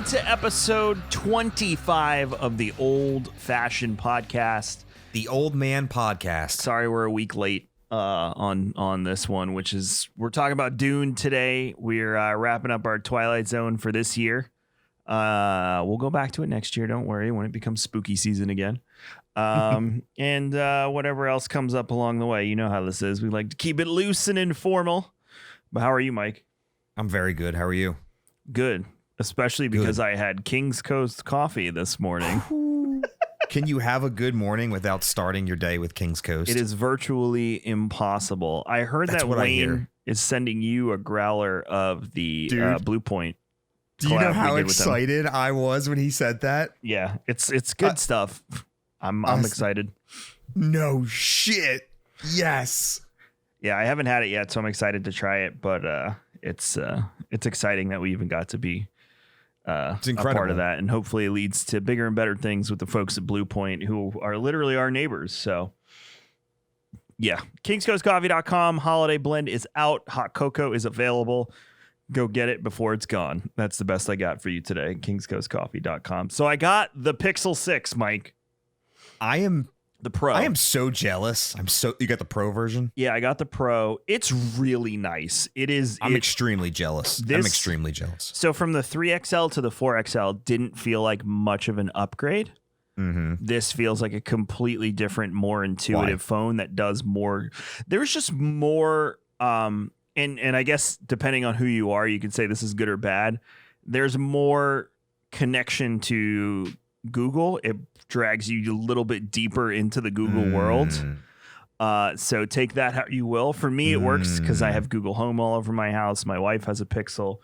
to episode 25 of the Old Fashioned Podcast. The Old Man Podcast. Sorry, we're a week late on this one, which is we're talking about Dune today. We're wrapping up our Twilight Zone for this year. We'll go back to it next year. Don't worry, when it becomes spooky season again. And whatever else comes up along the way. You know how this is. We like to keep it loose and informal. But how are you, Mike? I'm very good. How are you? Good. Especially because I had King's Coast coffee this morning. Can you have a good morning without starting your day with King's Coast? It is virtually impossible. I heard that Wayne is sending you a growler of the Blue Point. Do you know how excited I was when he said that? Yeah, it's good stuff. I'm excited. No shit. Yes. Yeah, I haven't had it yet, so I'm excited to try it. But it's exciting that we even got to be a part of that, and hopefully it leads to bigger and better things with the folks at Blue Point, who are literally our neighbors. So yeah, kingscoastcoffee.com. Holiday blend is out. Hot cocoa is available. Go get it before it's gone. That's the best I got for you today. kingscoastcoffee.com. So I got the Pixel 6, Mike. I am the Pro. I am so jealous. You got the Pro version? Yeah, I got the Pro. It's really nice. It is. I'm extremely jealous. I'm extremely jealous. So from the 3XL to the 4XL didn't feel like much of an upgrade. Mm-hmm. This feels like a completely different, more intuitive phone that does more. There's just more. And I guess depending on who you are, you can say this is good or bad. There's more connection to Google. It drags you a little bit deeper into the Google world. So take that how you will. For me, it works because I have Google Home all over my house. My wife has a Pixel.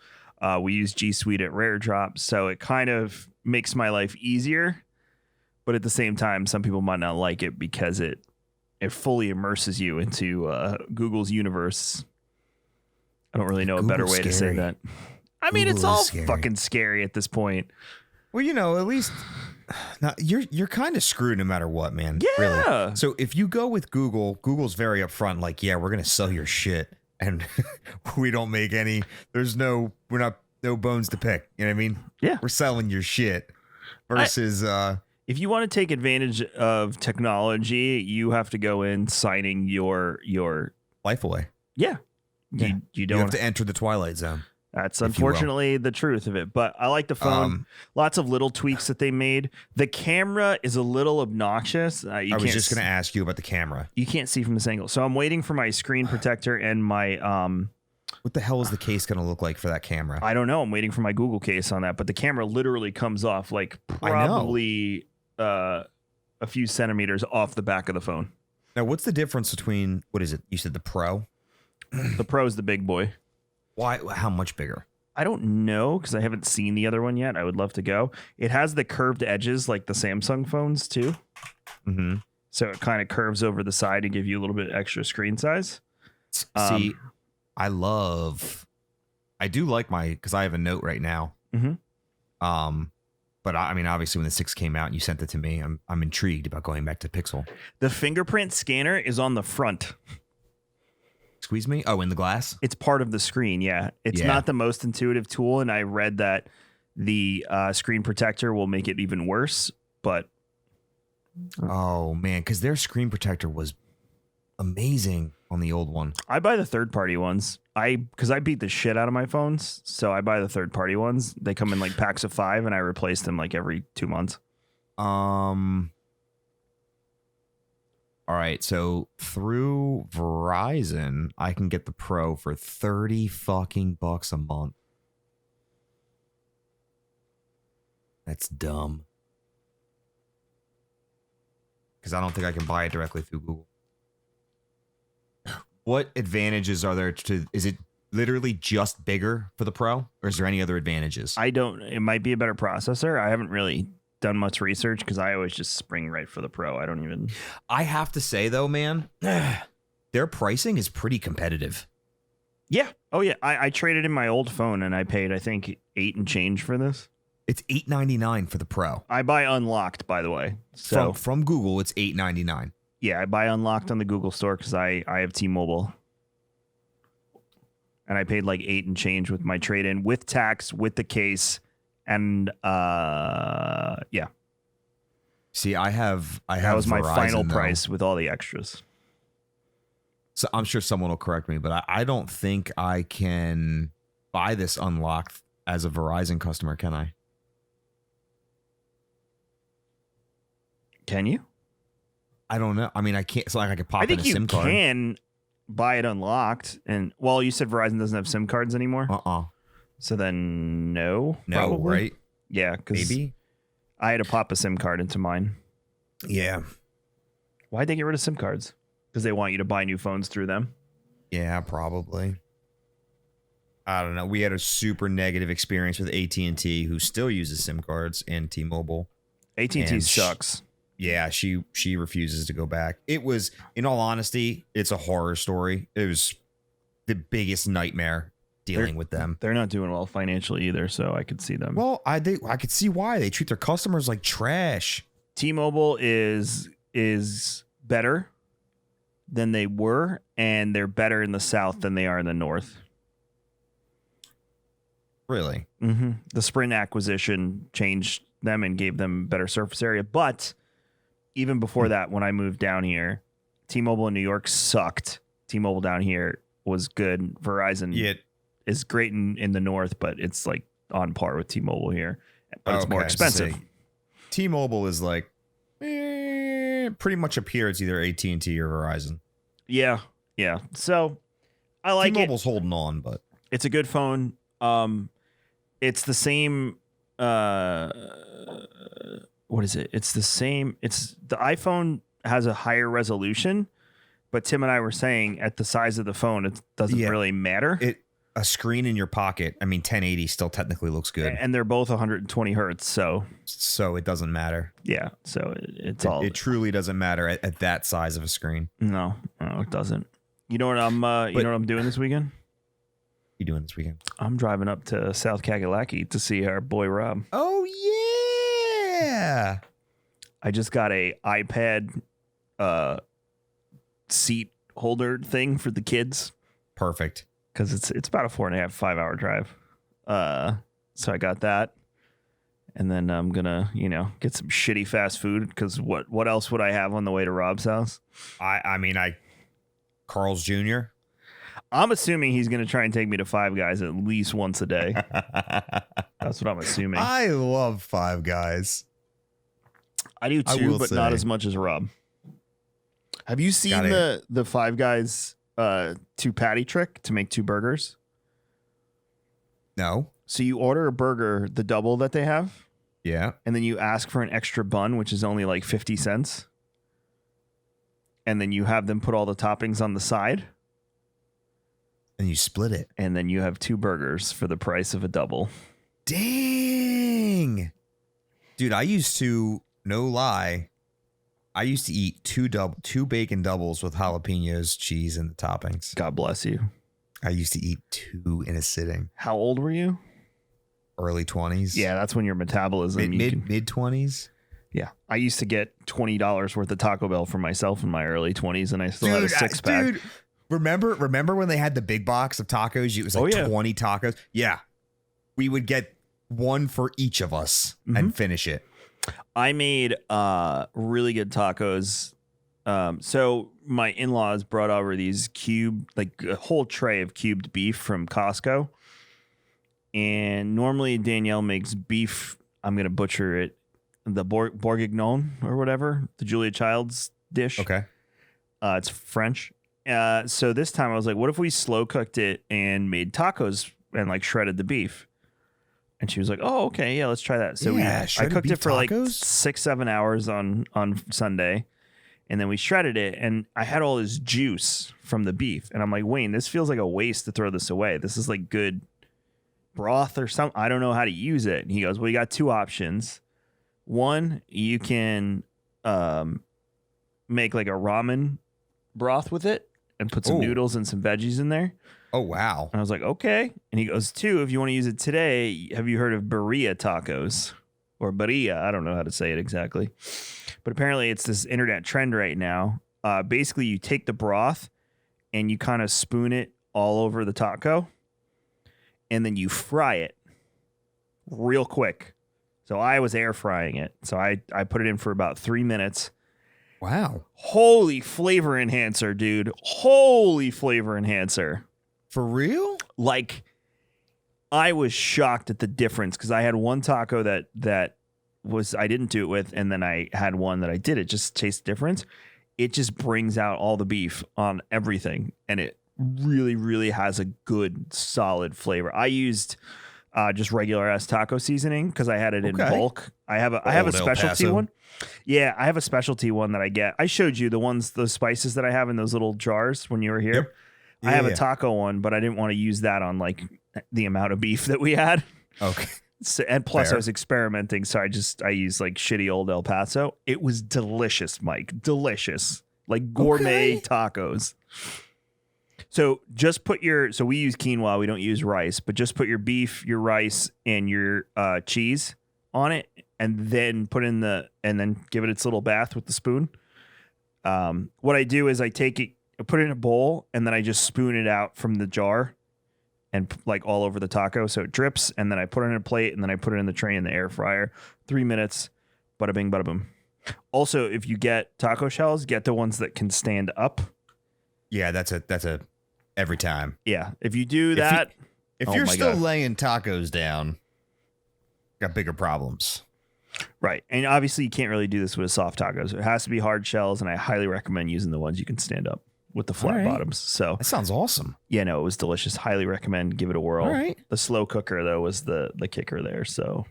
We use G Suite at Rare Drop. So it kind of makes my life easier. But at the same time, some people might not like it because it fully immerses you into Google's universe. I don't really know a better way to say that. I mean, it's all fucking scary at this point. Well, at least you're kind of screwed no matter what, man. Yeah. Really. So if you go with Google, Google's very upfront, like, yeah, we're gonna sell your shit, and we don't make any. No bones to pick. You know what I mean? Yeah. We're selling your shit. Versus, if you want to take advantage of technology, you have to go in signing your life away. Yeah. You don't have to enter the Twilight Zone. That's unfortunately the truth of it. But I like the phone. Lots of little tweaks that they made. The camera is a little obnoxious. I was just going to ask you about the camera. You can't see from this angle. So I'm waiting for my screen protector and my... what the hell is the case going to look like for that camera? I don't know. I'm waiting for my Google case on that. But the camera literally comes off like probably a few centimeters off the back of the phone. Now, what's the difference between... What is it? You said the Pro? The Pro is the big boy. Why? How much bigger? I don't know because I haven't seen the other one yet. I would love to go. It has the curved edges like the Samsung phones too. Mm-hmm. So it kind of curves over the side to give you a little bit extra screen size. See, I do like because I have a Note right now. Mm-hmm. But I mean, obviously, when the 6 came out and you sent it to me, I'm intrigued about going back to Pixel. The fingerprint scanner is on the front. Squeeze me? Oh, in the glass? It's part of the screen, yeah. It's not the most intuitive tool, and I read that the screen protector will make it even worse, but... Oh, man, because their screen protector was amazing on the old one. I buy the third-party ones. Because I beat the shit out of my phones, so I buy the third-party ones. They come in like packs of 5, and I replace them like every 2 months. All right, so through Verizon, I can get the Pro for $30 fucking bucks a month. That's dumb. Because I don't think I can buy it directly through Google. What advantages are there is it literally just bigger for the Pro, or is there any other advantages? It might be a better processor. I haven't really done much research because I always just spring right for the Pro. I have to say though, man, their pricing is pretty competitive. Yeah. Oh yeah. I traded in my old phone and I paid, I think, $8 and change for this. It's $8.99 for the Pro. I buy unlocked, by the way. So from Google, it's $8.99. Yeah, I buy unlocked on the Google store because I have T-Mobile. And I paid like $8 and change with my trade-in, with tax, with the case, And yeah, See, I have that was my Verizon, final though. price with all the extras. So I'm sure someone will correct me, but I don't think I can buy this unlocked as a Verizon customer, can I? Can you? I don't know. I mean, I can't. It's not like I could pop I in think a you SIM card. can buy it unlocked. And well, you said Verizon doesn't have SIM cards anymore. So then no. No, probably. right? Yeah, because Maybe. I had to pop a SIM card into mine. Yeah. Why'd they get rid of SIM cards? Because they want you to buy new phones through them. Yeah, probably. I don't know. We had a super negative experience with AT&T, who still uses SIM cards, and T-Mobile. AT&T And sucks. Yeah, she refuses to go back. It was, in all honesty, it's a horror story. It was the biggest nightmare dealing with them. They're not doing well financially either, so I could see them. Well, I could see why. They treat their customers like trash. T-Mobile is better than they were, and they're better in the South than they are in the North. Really? Mm-hmm. The Sprint acquisition changed them and gave them better surface area. But even before that, when I moved down here, T-Mobile in New York sucked. T-Mobile down here was good. Verizon is great in the North, but it's like on par with T-Mobile here. But it's more expensive. See. T-Mobile is like pretty much up here. It's either AT&T or Verizon. Yeah. So I like T-Mobile's holding on, but it's a good phone. It's the same. What is it? It's the same. It's the iPhone has a higher resolution, but Tim and I were saying at the size of the phone, it doesn't really matter. A screen in your pocket. I mean, 1080 still technically looks good, and they're both 120 hertz. So it doesn't matter. Yeah. So it truly doesn't matter at that size of a screen. No, it doesn't. You know what I'm doing this weekend? You doing this weekend? I'm driving up to South Kakalaki to see our boy Rob. Oh yeah! I just got a iPad seat holder thing for the kids. Perfect. Because it's about a 4.5-5 hour drive. So I got that. And then I'm gonna, get some shitty fast food because what else would I have on the way to Rob's house? Carl's Jr. I'm assuming he's gonna try and take me to Five Guys at least once a day. That's what I'm assuming. I love Five Guys. I do too, but not as much as Rob. Have you seen the Five Guys 2 patty trick to make 2 burgers? No. So you order a burger, the double that they have. Yeah. And then you ask for an extra bun, which is only like 50 cents. And then you have them put all the toppings on the side. And you split it. And then you have 2 burgers for the price of a double. Dang. Dude, I used to, no lie, I used to eat 2 bacon doubles with jalapenos, cheese, and the toppings. God bless you. I used to eat 2 in a sitting. How old were you? Early 20s. Yeah, that's when your metabolism... Mid 20s. Yeah. I used to get $20 worth of Taco Bell for myself in my early 20s, and I still had a 6-pack. Dude, remember when they had the big box of tacos? It was like 20 tacos. Yeah. We would get 1 for each of us and finish it. I made really good tacos. So my in-laws brought over these a whole tray of cubed beef from Costco. And normally Danielle makes beef. I'm going to butcher it. The bourguignon or whatever, the Julia Child's dish. Okay. It's French. So this time I was like, what if we slow cooked it and made tacos and shredded the beef? And she was like, oh, okay, yeah, let's try that. So I cooked it for tacos? 6-7 hours on Sunday. And then we shredded it. And I had all this juice from the beef. And I'm like, Wayne, this feels like a waste to throw this away. This is like good broth or something. I don't know how to use it. And he goes, well, you got 2 options. One, you can make like a ramen broth with it and put some noodles and some veggies in there. Oh, wow. And I was like, okay. And he goes, 2, if you want to use it today, have you heard of birria tacos? Or birria? I don't know how to say it exactly. But apparently it's this internet trend right now. Basically, you take the broth and you kind of spoon it all over the taco. And then you fry it real quick. So I was air frying it. So I put it in for about 3 minutes. Wow. Holy flavor enhancer, dude. Holy flavor enhancer. For real? Like, I was shocked at the difference because I had one taco that was I didn't do it with, and then I had one that I did. It just tastes different. It just brings out all the beef on everything, and it really, really has a good, solid flavor. I used just regular ass taco seasoning because I had it in bulk. I have a specialty one. Yeah, I have a specialty one that I get. I showed you the spices that I have in those little jars when you were here. Yep. Yeah, I have a taco one, but I didn't want to use that on like the amount of beef that we had. Okay. So, and plus Fair. I was experimenting, so I used like shitty old El Paso. It was delicious, Mike. Delicious. Like gourmet tacos. So just so we use quinoa, we don't use rice, but just put your beef, your rice, and your cheese on it, and then and then give it its little bath with the spoon. What I do is I take it, I put it in a bowl, and then I just spoon it out from the jar and like all over the taco so it drips, and then I put it in a plate, and then I put it in the tray in the air fryer. 3 minutes, bada bing, bada boom. Also, if you get taco shells, get the ones that can stand up. Yeah, that's a every time. Yeah, if you do that, if you're still laying tacos down, got bigger problems. Right, and obviously you can't really do this with soft tacos. It has to be hard shells, and I highly recommend using the ones you can stand up with the flat bottoms. So that sounds awesome. Yeah, no, it was delicious. Highly recommend. Give it a whirl. All right. The slow cooker though was the kicker there. So,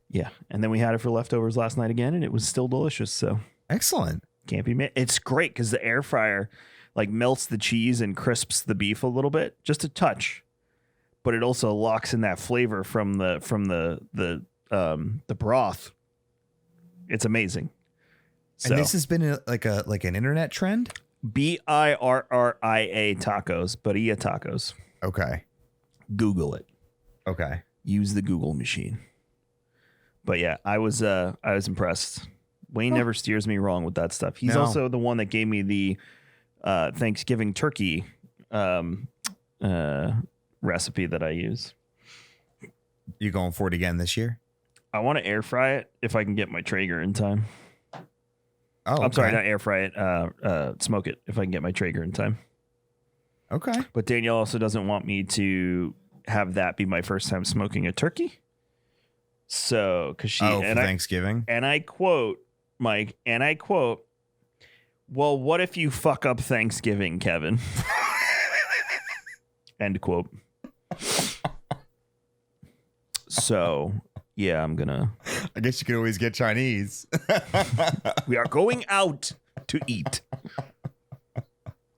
yeah, and then we had it for leftovers last night again, and it was still delicious. So excellent. Can't be made. It's great because the air fryer like melts the cheese and crisps the beef a little bit, just a touch, but it also locks in that flavor from the broth. It's amazing. So, and this has been like an internet trend? Birria tacos, Birria tacos. Okay. Google it. Okay. Use the Google machine. But yeah, I was impressed. Wayne never steers me wrong with that stuff. He's also the one that gave me the Thanksgiving turkey recipe that I use. You going for it again this year? I want to air fry it if I can get my Traeger in time. Oh, okay. I'm sorry, not air fry it. Smoke it if I can get my Traeger in time. Okay. But Danielle also doesn't want me to have that be my first time smoking a turkey. So, because she for Thanksgiving, and I quote Mike, and I quote, "Well, what if you fuck up Thanksgiving, Kevin?" End quote. So, yeah, I'm gonna. I guess you could always get Chinese. We are going out to eat.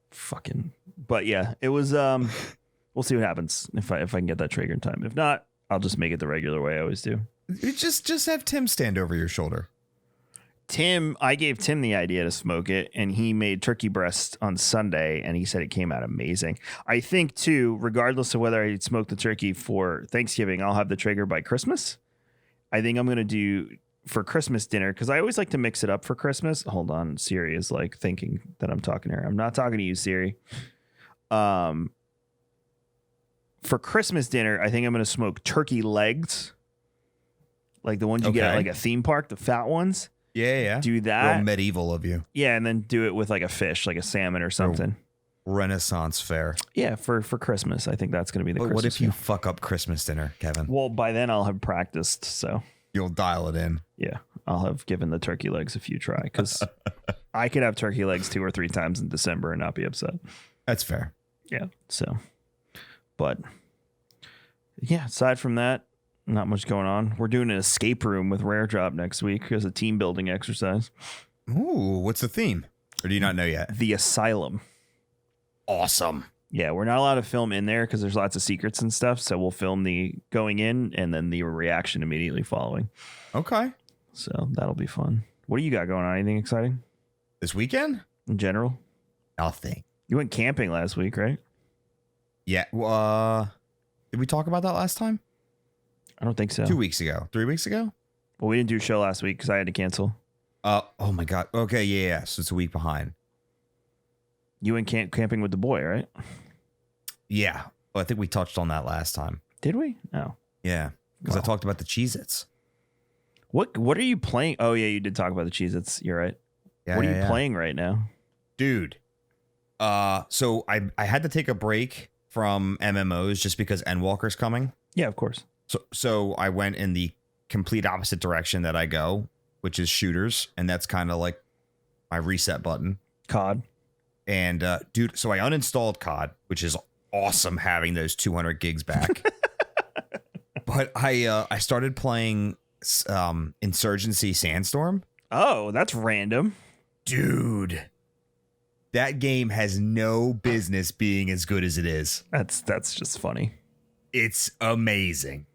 Fucking. But yeah, it was. We'll see what happens if I can get that Traeger in time. If not, I'll just make it the regular way I always do. You just have Tim stand over your shoulder. I gave Tim the idea to smoke it, and he made turkey breast on Sunday, and he said it came out amazing. I think, too, regardless of whether I smoke the turkey for Thanksgiving, I'll have the Traeger by Christmas. I think I'm going to do for Christmas dinner, because I always like to mix it up for Christmas. Hold on. Siri is like thinking that I'm talking to her. I'm not talking to you, Siri. For Christmas dinner, I think I'm going to smoke turkey legs. Like the ones you get at like a theme park, the fat ones. Yeah. Do that. Real medieval of you. Yeah, and then do it with like a fish, like a salmon or something. Renaissance fare. Yeah, for Christmas. I think that's going to be the Christmas. What if you fuck up Christmas dinner, Kevin? Well, by then I'll have practiced, so. You'll dial it in. Yeah, I'll have given the turkey legs a few try, because I could have turkey legs 2 or 3 times in December and not be upset. That's fair. Yeah, so. But, yeah, aside from that, not much going on. We're doing an escape room with Rare Drop next week as a team building exercise. Ooh, what's the theme? Or do you not know yet? The Asylum. Awesome. Yeah, we're not allowed to film in there because there's lots of secrets and stuff. So we'll film the going in and then the reaction immediately following. Okay. So that'll be fun. What do you got going on? Anything exciting? This weekend? In general? Nothing. You went camping last week, right? Yeah. Did we talk about that last time? I don't think so. 2 weeks ago. 3 weeks ago? Well, we didn't do a show last week because I had to cancel. Oh my God. Okay, yeah. So it's a week behind. You went camping with the boy, right? Yeah. Well, I think we touched on that last time. Did we? No. Yeah, because I talked about the Cheez-Its. What are you playing? Oh yeah, you did talk about the Cheez-Its. You're right. Yeah, What are you playing right now? Dude? So I had to take a break from MMOs just because Endwalker's coming. Yeah, of course. So I went in the complete opposite direction that I go, which is shooters, and that's kind of like my reset button. COD. And dude, so I uninstalled COD, which is awesome having those 200 gigs back. But I started playing Insurgency Sandstorm. Oh, that's random. Dude, that game has no business being as good as it is. That's just funny. It's amazing.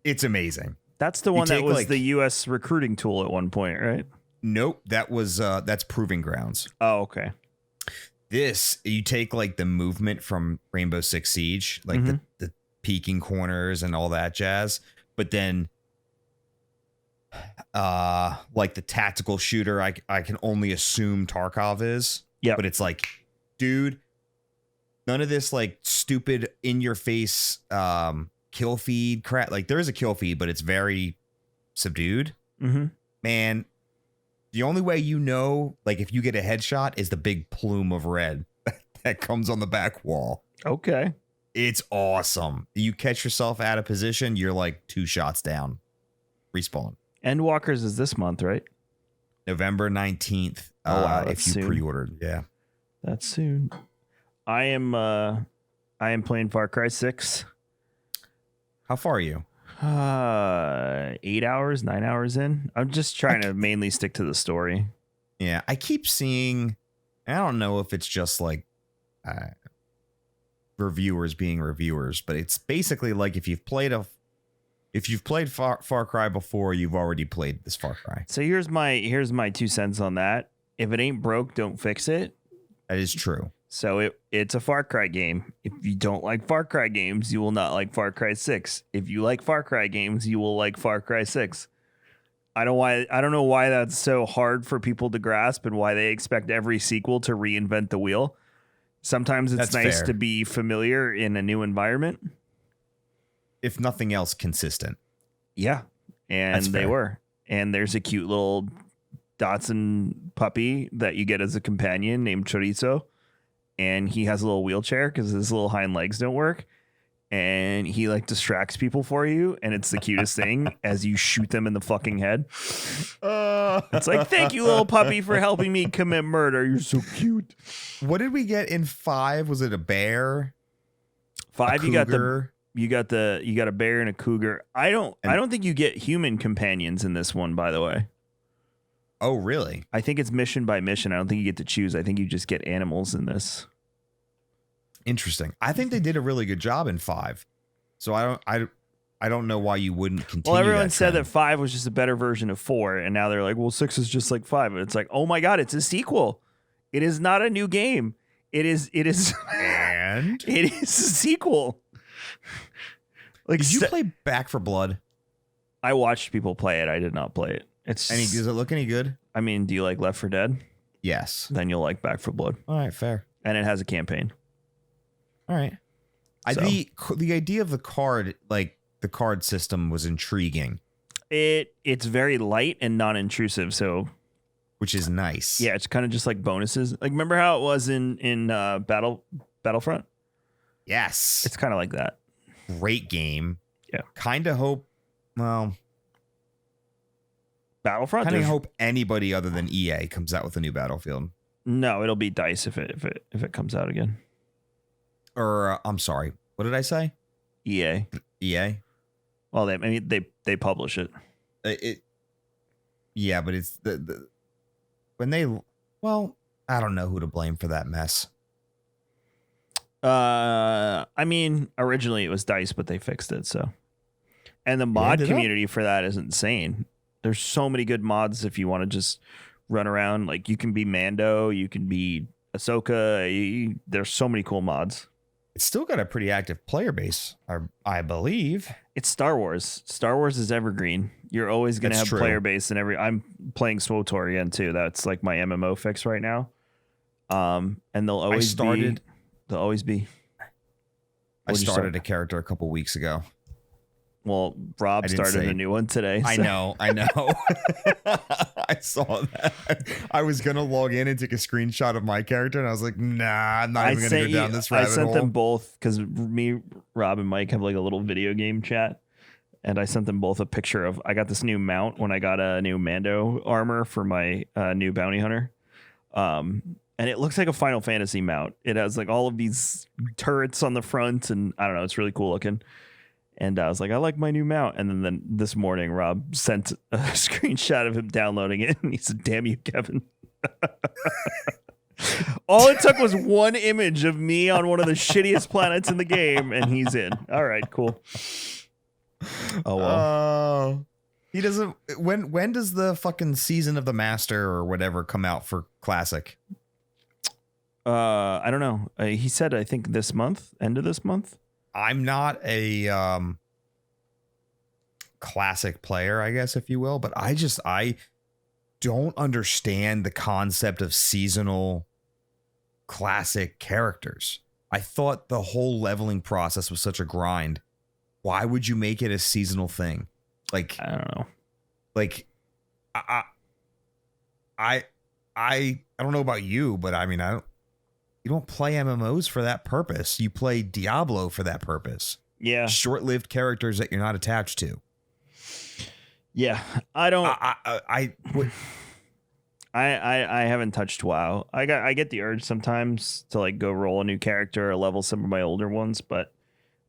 It's amazing. That's the one that was the U.S. recruiting tool at one point, right? Nope, that's Proving Grounds. Oh, okay. This, you take like the movement from Rainbow Six Siege, like the peeking corners and all that jazz, but then like the tactical shooter, I can only assume Tarkov is. Yeah, but it's like, dude, none of this like stupid in your face kill feed crap. Like there is a kill feed, but it's very subdued. Man, the only way you know, like if you get a headshot, is the big plume of red that comes on the back wall. Okay. It's awesome. You catch yourself out of position, you're like 2 shots down. Respawn. Endwalkers is this month, right? November 19th. Oh, wow, if you pre-ordered. Yeah. That's soon. I am playing Far Cry 6. How far are you? 8 hours, 9 hours in. I'm just trying to mainly stick to the story. Yeah, I keep seeing, I don't know if it's just like reviewers being reviewers, but it's basically like if you've played Far Cry before, you've already played this Far Cry. So here's my 2 cents on that. If it ain't broke, don't fix it. That is true. So it's a Far Cry game. If you don't like Far Cry games, you will not like Far Cry 6. If you like Far Cry games, you will like Far Cry 6. I don't know why that's so hard for people to grasp and why they expect every sequel to reinvent the wheel. Sometimes it's nice to be familiar in a new environment. If nothing else, consistent. Yeah. And they were. And there's a cute little Dachshund puppy that you get as a companion named Chorizo. And he has a little wheelchair because his little hind legs don't work. And he like distracts people for you. And it's the cutest thing as you shoot them in the fucking head. It's like, thank you, little puppy, for helping me commit murder. You're so cute. What did we get in 5? Was it a bear? 5, you got a bear and a cougar. I don't think you get human companions in this one, by the way. Oh, really? I think it's mission by mission. I don't think you get to choose. I think you just get animals in this. Interesting. I think they did a really good job in 5. So I don't know why you wouldn't continue. Well, everyone said that 5 was just a better version of 4, and now they're like, well, 6 is just like 5. And it's like, oh my God, it's a sequel. It is not a new game. It is and it is a sequel. Like, did you play Back 4 Blood? I watched people play it. I did not play it. Does it look any good? I mean, do you like Left 4 Dead? Yes. Then you'll like Back 4 Blood. All right, fair. And it has a campaign. All right. The idea of the card, like the card system, was intriguing. It's very light and non-intrusive, so which is nice. Yeah, it's kind of just like bonuses. Like, remember how it was in Battlefront? Yes. It's kind of like that. Great game. Yeah. Kind of hope. Well, Battlefront. Kind of hope anybody other than EA comes out with a new Battlefield. No, it'll be DICE if it comes out again. Or I'm sorry, what did I say? EA. EA. Well, they publish it. Yeah, but it's the when they. Well, I don't know who to blame for that mess. I mean, originally it was DICE, but they fixed it. So, and the mod community for that is insane. There's so many good mods if you want to just run around. Like, you can be Mando, you can be Ahsoka. There's so many cool mods. It's still got a pretty active player base, I believe. It's Star Wars. Star Wars is evergreen. You're always going to have player base in every. I'm playing SWTOR again too. That's like my MMO fix right now. And they'll always be. They'll always be. I started a character a couple weeks ago. Well, Rob started a new one today. So. I know. I saw that. I was going to log in and take a screenshot of my character, and I was like, nah, I'm not even going to go down this rabbit hole. I sent them both because me, Rob, and Mike have like a little video game chat. And I sent them both a picture of, I got this new mount when I got a new Mando armor for my new bounty hunter. And it looks like a Final Fantasy mount. It has like all of these turrets on the front, and I don't know, it's really cool looking. And I was like, I like my new mount. And then this morning, Rob sent a screenshot of him downloading it. And he said, damn you, Kevin. All it took was one image of me on one of the shittiest planets in the game. And he's in. All right, cool. Oh, well. He doesn't. When does the fucking Season of the Master or whatever come out for Classic? I don't know. He said, I think this month, end of this month. I'm not a classic player, I guess, if you will, but I don't understand the concept of seasonal classic characters. I thought the whole leveling process was such a grind. Why would you make it a seasonal thing? Like, I don't know. Like, I don't know about you, but I mean, you don't play MMOs for that purpose. You play Diablo for that purpose. Yeah. Short-lived characters that you're not attached to. Yeah. I don't. I haven't touched WoW. I get the urge sometimes to like go roll a new character or level some of my older ones, but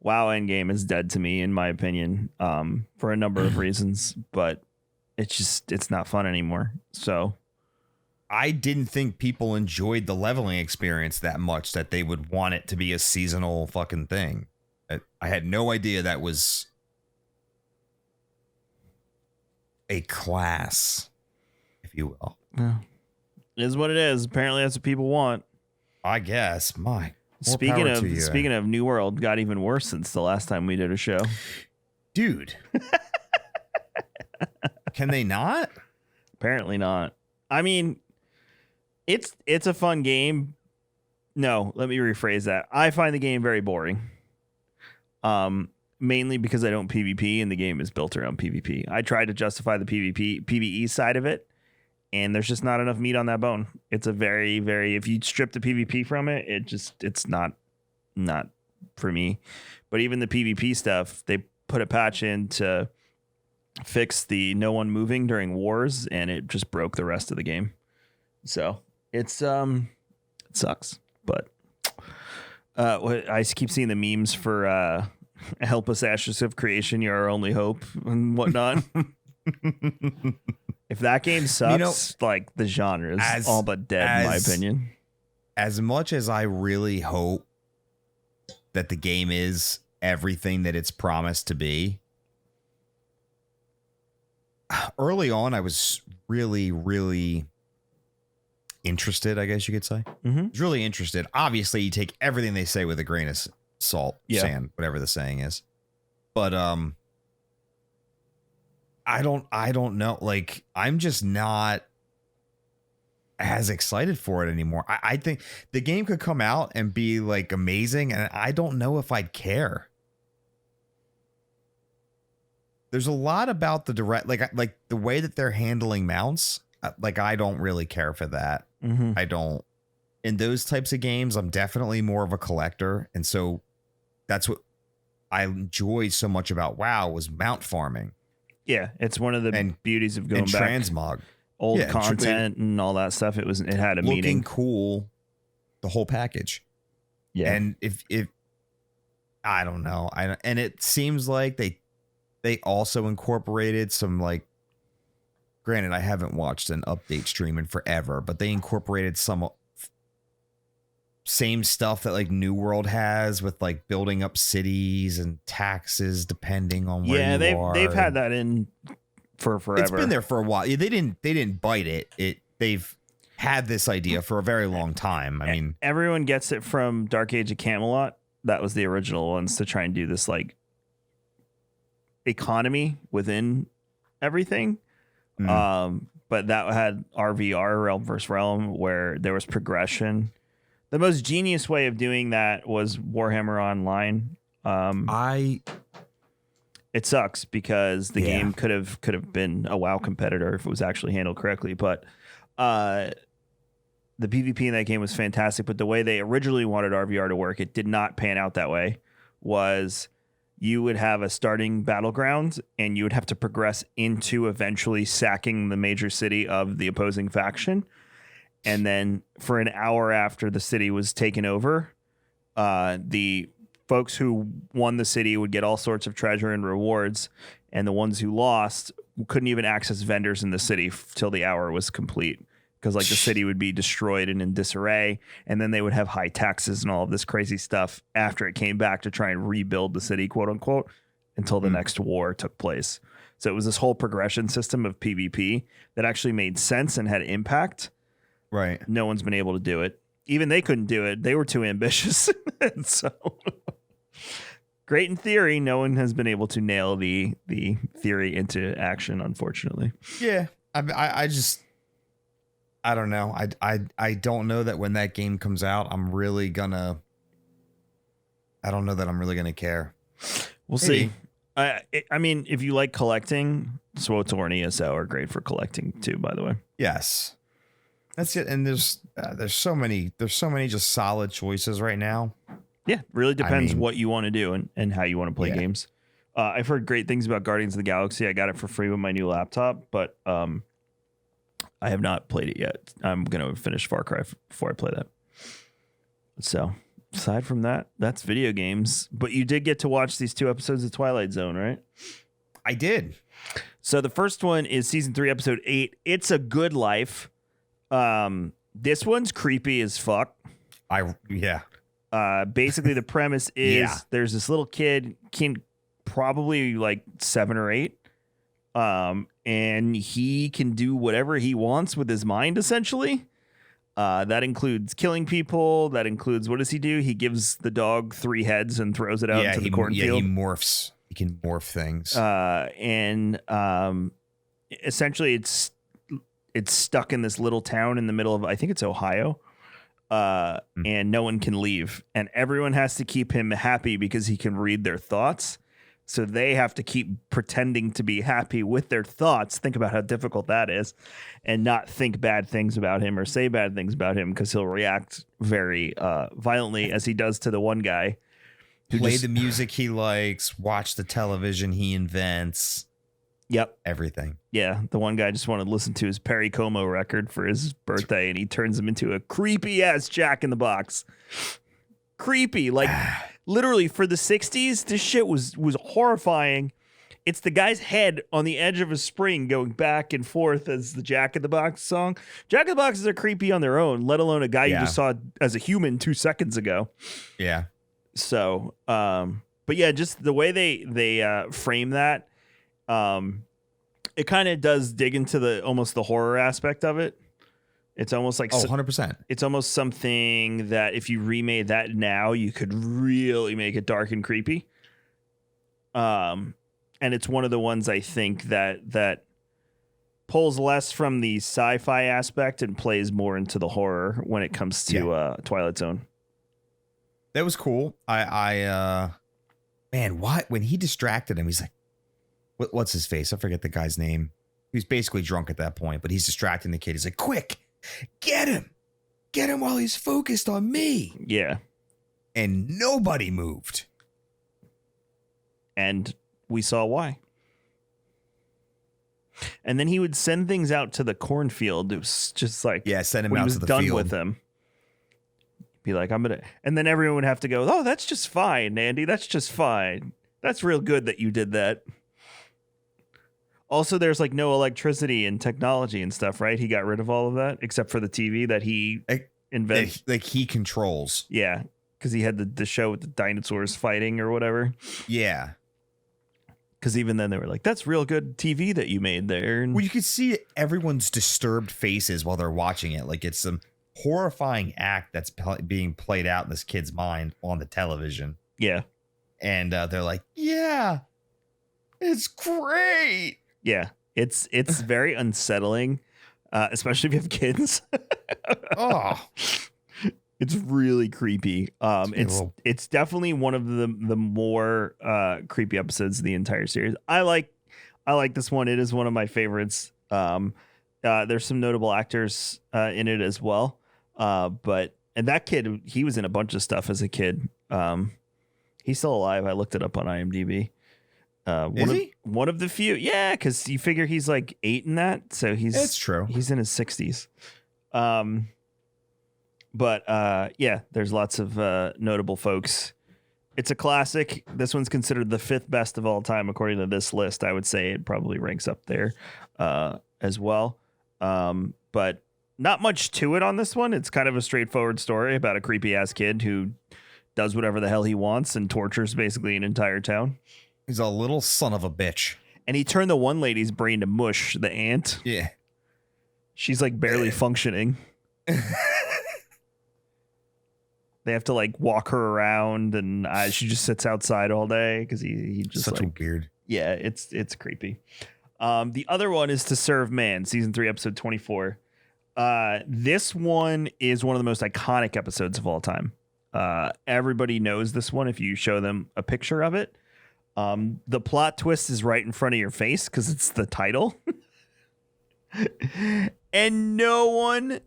WoW endgame is dead to me, in my opinion, for a number of reasons. But it's not fun anymore. So. I didn't think people enjoyed the leveling experience that much that they would want it to be a seasonal fucking thing. I had no idea that was a class, if you will. Yeah. It is what it is. Apparently that's what people want. I guess. Speaking of New World, got even worse since the last time we did a show. Dude. Can they not? Apparently not. I mean, it's a fun game. No, let me rephrase that. I find the game very boring. Mainly because I don't PvP and the game is built around PvP. I tried to justify the PvE side of it, and there's just not enough meat on that bone. It's a very, very, if you strip the PvP from it, it's not for me. But even the PvP stuff, they put a patch in to fix the no one moving during wars, and it just broke the rest of the game. So it sucks, but I keep seeing the memes for help us, ashes of creation, you're our only hope and whatnot. If that game sucks, like the genre is all but dead, in my opinion. As much as I really hope that the game is everything that it's promised to be, early on I was really, really interested, I guess you could say. Mm-hmm. I was really interested. Obviously, you take everything they say with a grain of salt, sand, whatever the saying is. But I don't know. Like, I'm just not as excited for it anymore. I think the game could come out and be like amazing, and I don't know if I'd care. There's a lot about the direct, like the way that they're handling mounts. Like, I don't really care for that. Mm-hmm. I don't. In those types of games, I'm definitely more of a collector. And so that's what I enjoy so much about WoW was mount farming. Yeah, it's one of the beauties of going back. Transmog. Old content and all that stuff. It had a meaning. Looking cool, the whole package. Yeah. And if I don't know. And it seems like they also incorporated some, like, granted, I haven't watched an update stream in forever, but they incorporated some same stuff that like New World has with like building up cities and taxes depending on where you are. They've had that in for forever. It's been there for a while. They didn't bite it. They've had this idea for a very long time. I mean, everyone gets it from Dark Age of Camelot. That was the original ones to try and do this like economy within everything. But that had RVR, Realm versus Realm, where there was progression. The most genius way of doing that was Warhammer Online. It sucks because the game could have been a WoW competitor if it was actually handled correctly. But the PvP in that game was fantastic. But the way they originally wanted RVR to work, it did not pan out that way. Was you would have a starting battleground and you would have to progress into eventually sacking the major city of the opposing faction. And then for an hour after the city was taken over, the folks who won the city would get all sorts of treasure and rewards, and the ones who lost couldn't even access vendors in the city till the hour was complete, because like the city would be destroyed and in disarray, and then they would have high taxes and all of this crazy stuff after it came back to try and rebuild the city, quote unquote, until the next war took place. So it was this whole progression system of PvP that actually made sense and had impact. Right. No one's been able to do it. Even they couldn't do it. They were too ambitious. And so great in theory. No one has been able to nail the theory into action, unfortunately. Yeah. I just, I don't know. I don't know that when that game comes out, I don't know that I'm really going to care. We'll see. I mean, if you like collecting, SWTOR and ESO are great for collecting too, by the way. Yes. That's it. And there's so many just solid choices right now. Yeah, really depends what you want to do and how you want to play games. I've heard great things about Guardians of the Galaxy. I got it for free with my new laptop, but I have not played it yet. I'm going to finish Far Cry before I play that. So aside from that, that's video games. But you did get to watch these 2 episodes of Twilight Zone, right? I did. So the first one is season 3, episode 8. It's a Good Life. This one's creepy as fuck. Basically the premise is there's this little kid, probably like 7 or 8. And he can do whatever he wants with his mind, essentially. That includes killing people. That includes, what does he do? He gives the dog 3 heads and throws it out into the cornfield. Yeah, he morphs. He can morph things. Essentially it's stuck in this little town in the middle of, I think it's Ohio. And no one can leave. And everyone has to keep him happy because he can read their thoughts. So they have to keep pretending to be happy with their thoughts. Think about how difficult that is. And not think bad things about him or say bad things about him, because he'll react very violently, as he does to the one guy. Play the music he likes, watch the television he invents. Yep. Everything. Yeah. The one guy just wanted to listen to his Perry Como record for his birthday, and he turns him into a creepy ass Jack in the Box. Creepy. Like literally for the 60s, this shit was horrifying. It's the guy's head on the edge of a spring going back and forth as the Jack in the Box song. Jack in the Boxes are creepy on their own, let alone a guy you just saw as a human 2 seconds ago. Yeah. So, but yeah, just the way they frame that, it kind of does dig into almost the horror aspect of it. It's almost like 100%. It's almost something that if you remade that now, you could really make it dark and creepy. And it's one of the ones I think that pulls less from the sci-fi aspect and plays more into the horror when it comes to Twilight Zone. That was cool. Man, what? When he distracted him, he's like, what's his face? I forget the guy's name. He was basically drunk at that point, but he's distracting the kid. He's like, quick, get him. Get him while he's focused on me. Yeah. And nobody moved. And we saw why. And then he would send things out to the cornfield. It was just like, send him when out he was to the done field with them. Be like, I'm gonna, and then everyone would have to go, oh, that's just fine, Andy. That's just fine. That's real good that you did that. Also, there's like no electricity and technology and stuff, right? He got rid of all of that except for the TV that he invented. Like he controls. Yeah, because he had the show with the dinosaurs fighting or whatever. Yeah. Because even then they were like, that's real good TV that you made there. Well, you could see everyone's disturbed faces while they're watching it. Like it's some horrifying act that's being played out in this kid's mind on the television. Yeah. And they're like, yeah, it's great. Yeah, it's very unsettling, especially if you have kids. Oh, It's really creepy. It's definitely one of the more creepy episodes of the entire series. I like this one. It is one of my favorites. There's some notable actors in it as well. And that kid, he was in a bunch of stuff as a kid. He's still alive. I looked it up on IMDb. Is he? One of the few. Yeah, because you figure he's like 8 in that. So it's true. He's in his 60s. Yeah, there's lots of notable folks. It's a classic. This one's considered the 5th best of all time, according to this list. I would say it probably ranks up there as well. But not much to it on this one. It's kind of a straightforward story about a creepy ass kid who does whatever the hell he wants and tortures basically an entire town. He's a little son of a bitch. And he turned the one lady's brain to mush, the aunt. Yeah. She's like barely functioning. They have to like walk her around, and she just sits outside all day because he just such a weird. Yeah, it's creepy. The other one is To Serve Man, season 3, episode 24. This one is one of the most iconic episodes of all time. Everybody knows this one if you show them a picture of it. The plot twist is right in front of your face because it's the title. And no one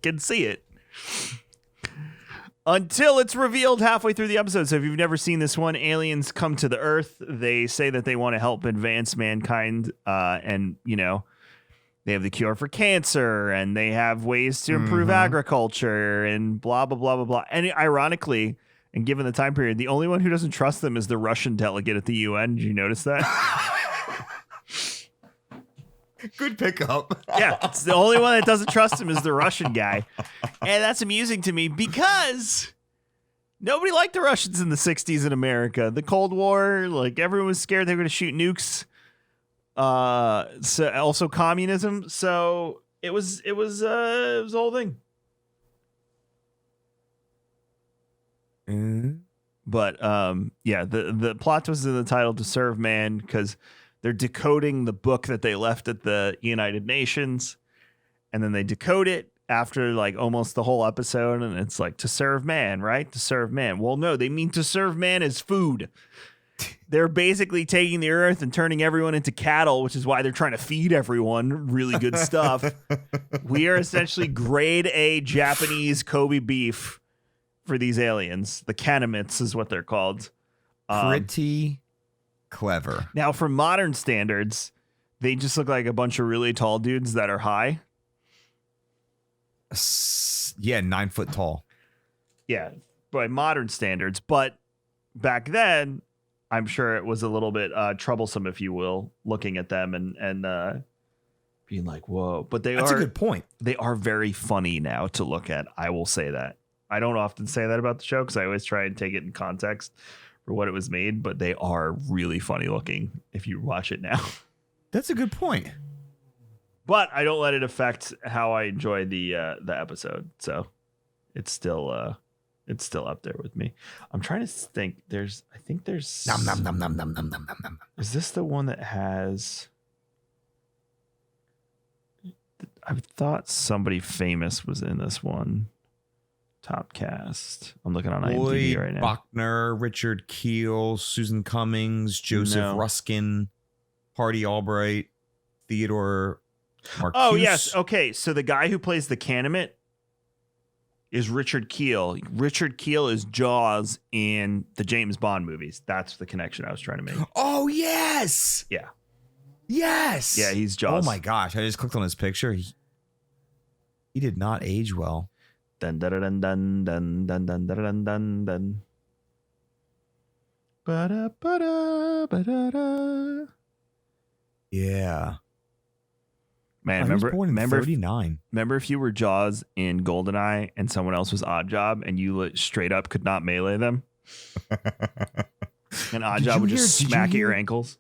can see it until it's revealed halfway through the episode. So if you've never seen this one, aliens come to the Earth. They say that they want to help advance mankind, and they have the cure for cancer, and they have ways to improve agriculture, and blah blah blah blah blah. And ironically, and given the time period, the only one who doesn't trust them is the Russian delegate at the UN. Did you notice that? Good pickup. Yeah, it's the only one that doesn't trust him is the Russian guy. And that's amusing to me because nobody liked the Russians in the 60s in America. The Cold War, like everyone was scared they were going to shoot nukes. So also communism. So it was the whole thing. But yeah, the plot twist in the title, To Serve Man, because they're decoding the book that they left at the United Nations, and then they decode it after like almost the whole episode, and it's like to serve man, right? To serve man. Well, no, they mean to serve man as food. They're basically taking the earth and turning everyone into cattle, which is why they're trying to feed everyone really good stuff. We are essentially grade A Japanese Kobe beef for these aliens. The Kanamits is what they're called. Pretty clever. Now, from modern standards, they just look like a bunch of really tall dudes that are high. Yeah, 9 foot tall. Yeah, by modern standards. But back then, I'm sure it was a little bit troublesome, if you will, looking at them and being like, whoa. But that's a good point. They are very funny now to look at. I will say that. I don't often say that about the show because I always try and take it in context for what it was made, but they are really funny looking if you watch it now. That's a good point. But I don't let it affect how I enjoy the episode. So it's still up there with me. I'm trying to think. I think there's. Nom, nom, nom, nom, nom, nom, nom, nom, nom. Is this the one that has? I thought somebody famous was in this one. Top cast. I'm looking on IMDb right now. Bachner, Richard Keel, Susan Cummings, Joseph Ruskin, Hardy Albright, Theodore Marcuse. Oh, yes. Okay. So the guy who plays the Kanamit is Richard Keel. Richard Keel is Jaws in the James Bond movies. That's the connection I was trying to make. Oh, yes. Yeah. Yes. Yeah, he's Jaws. Oh, my gosh. I just clicked on his picture. He did not age well. Dun dun dun dun dun dun dun dun dun dun. Ba-da, ba-da, ba-da-da. Yeah. Man, he was born in 39. Remember if you were Jaws in GoldenEye and someone else was Oddjob and you straight up could not melee them? And Oddjob would just smack at your ankles.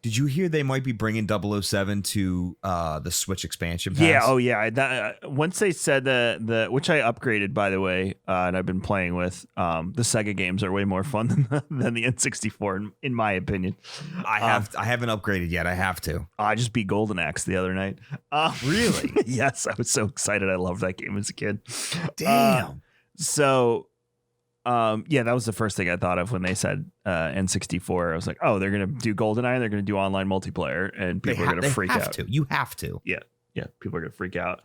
Did you hear they might be bringing 007 to the Switch expansion pass? Yeah. Oh, yeah. Once they said the which I upgraded, by the way, and I've been playing with, the Sega games are way more fun than the N64, in my opinion. I haven't upgraded yet. I have to. I just beat Golden Axe the other night. Really? Yes. I was so excited. I loved that game as a kid. Damn. Yeah, that was the first thing I thought of when they said N64. I was like, oh, they're going to do GoldenEye. They're going to do online multiplayer, and people are going to freak out. You have to. Yeah. People are going to freak out.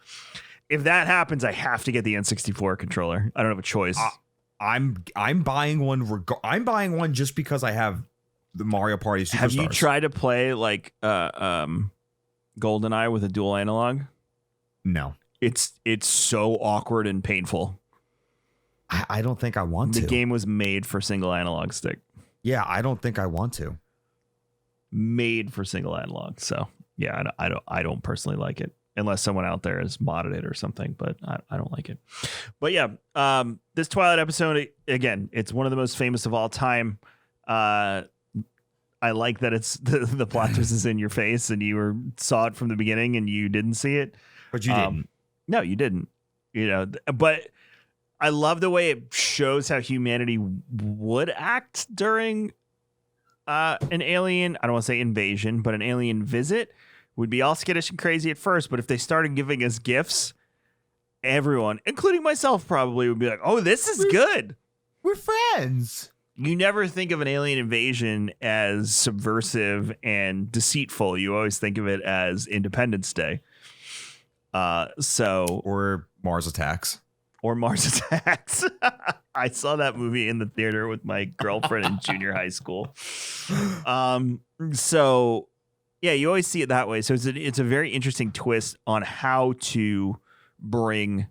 If that happens, I have to get the N64 controller. I don't have a choice. I'm buying one. I'm buying one just because I have the Mario Party Superstars. Have you tried to play like GoldenEye with a dual analog? No. It's so awkward and painful. I don't think I want to. The game was made for single analog stick. Yeah, I don't think I want to. Made for single analog. So yeah, I don't personally like it unless someone out there has modded it or something, but I don't like it. But yeah, this Twilight episode, again, it's one of the most famous of all time. I like that it's the plot twist is in your face and you saw it from the beginning and you didn't see it. But you didn't. No, you didn't. But I love the way it shows how humanity would act during an alien, I don't want to say invasion, but an alien visit. Would be all skittish and crazy at first, but if they started giving us gifts, everyone, including myself, probably would be like, oh, this is good. We're friends. You never think of an alien invasion as subversive and deceitful. You always think of it as Independence Day. Or Mars Attacks. I saw that movie in the theater with my girlfriend in junior high school. So yeah, you always see it that way. So it's a very interesting twist on how to bring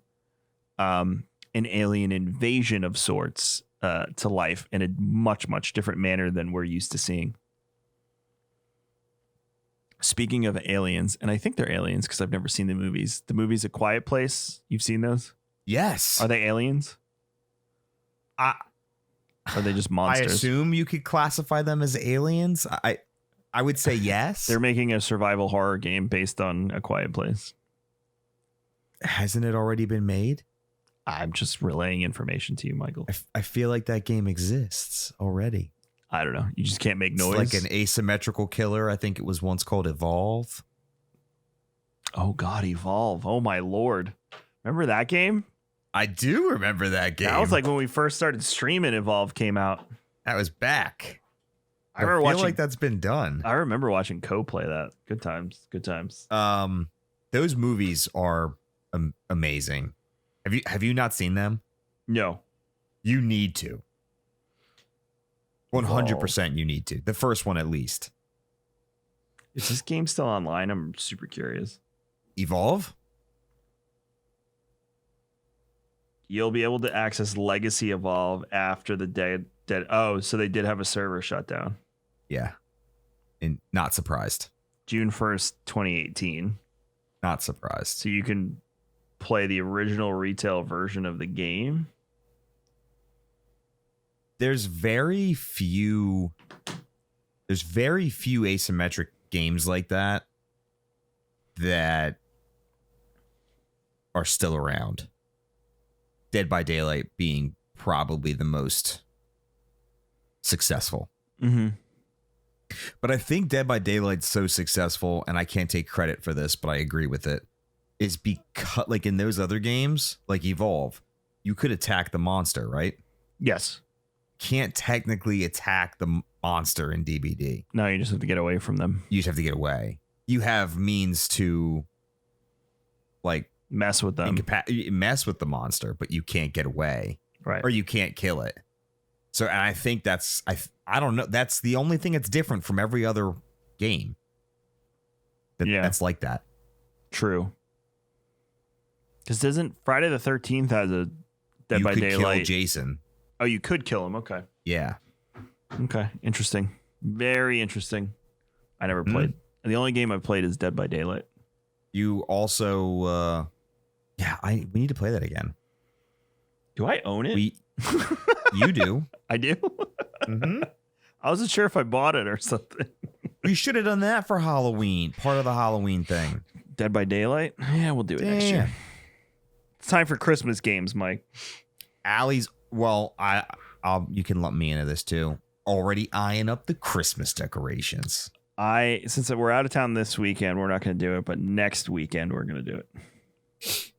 an alien invasion of sorts to life in a much, much different manner than we're used to seeing. Speaking of aliens, and I think they're aliens because I've never seen the movies. The movies A Quiet Place, you've seen those? Yes. Are they aliens? Are they just monsters? I assume you could classify them as aliens. I would say yes. They're making a survival horror game based on A Quiet Place. Hasn't it already been made? I'm just relaying information to you, Michael. I feel like that game exists already. I don't know. You just can't make noise. It's like an asymmetrical killer. I think it was once called Evolve. Oh, God, Evolve. Oh, my Lord. Remember that game? I do remember that game. That was like when we first started streaming, Evolve came out. That was back. I feel like that's been done. I remember watching Co play that. Good times. Good times. Those movies are amazing. Have you not seen them? No. You need to. 100% you need to. The first one at least. Is this game still online? I'm super curious. Evolve? You'll be able to access Legacy Evolve after the dead. Oh, so they did have a server shut down. Yeah. And not surprised. June 1st, 2018. Not surprised. So you can play the original retail version of the game. There's very few asymmetric games like that are still around. Dead by Daylight being probably the most successful. Mm-hmm. But I think Dead by Daylight's so successful, and I can't take credit for this, but I agree with it, is because, like in those other games, like Evolve, you could attack the monster, right? Yes. Can't technically attack the monster in DBD. No, you just have to get away from them. You just have to get away. You have means to, like, mess with them, mess with the monster, but you can't get away, right? Or you can't kill it. So, and I think I don't know. That's the only thing that's different from every other game. That's like that. True. Because doesn't Friday the 13th has a Dead by Daylight? Kill Jason. Oh, you could kill him. Okay. Yeah. Okay. Interesting. Very interesting. I never played. The only game I've played is Dead by Daylight. You also, we need to play that again. Do I own it? You do. I do. Mm-hmm. I wasn't sure if I bought it or something. You should have done that for Halloween. Part of the Halloween thing. Dead by Daylight? Yeah, we'll do it next year. It's time for Christmas games, Mike. Allie's, well, you can lump me into this too. Already eyeing up the Christmas decorations. Since we're out of town this weekend, we're not going to do it, but next weekend we're going to do it.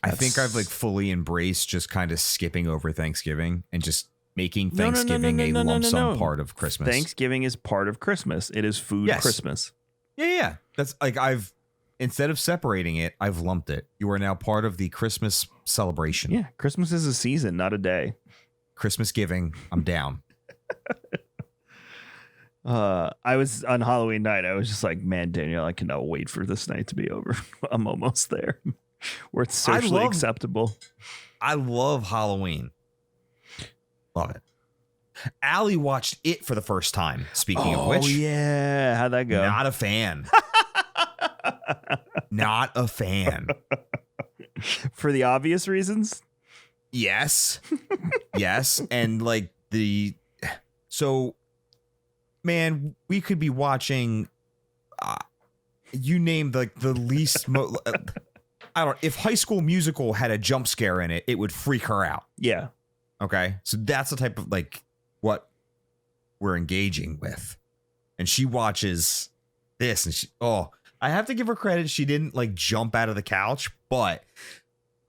I think I've like fully embraced just kind of skipping over Thanksgiving and just making Thanksgiving a lump sum part of Christmas. Thanksgiving is part of Christmas. It is food Christmas. Yeah. That's like instead of separating it, I've lumped it. You are now part of the Christmas celebration. Yeah, Christmas is a season, not a day. Christmas giving, I'm down. I was on Halloween night. I was just like, man, Daniel, I cannot wait for this night to be over. I'm almost there. Where it's socially acceptable. I love Halloween. Love it. Allie watched it for the first time. Speaking of which. Oh, yeah. How'd that go? Not a fan. Not a fan. For the obvious reasons? Yes. Yes. And like so, man, we could be watching, you name like the least, if High School Musical had a jump scare in it, it would freak her out. Yeah. Okay. So that's the type of like what we're engaging with. And she watches this and I have to give her credit. She didn't like jump out of the couch, but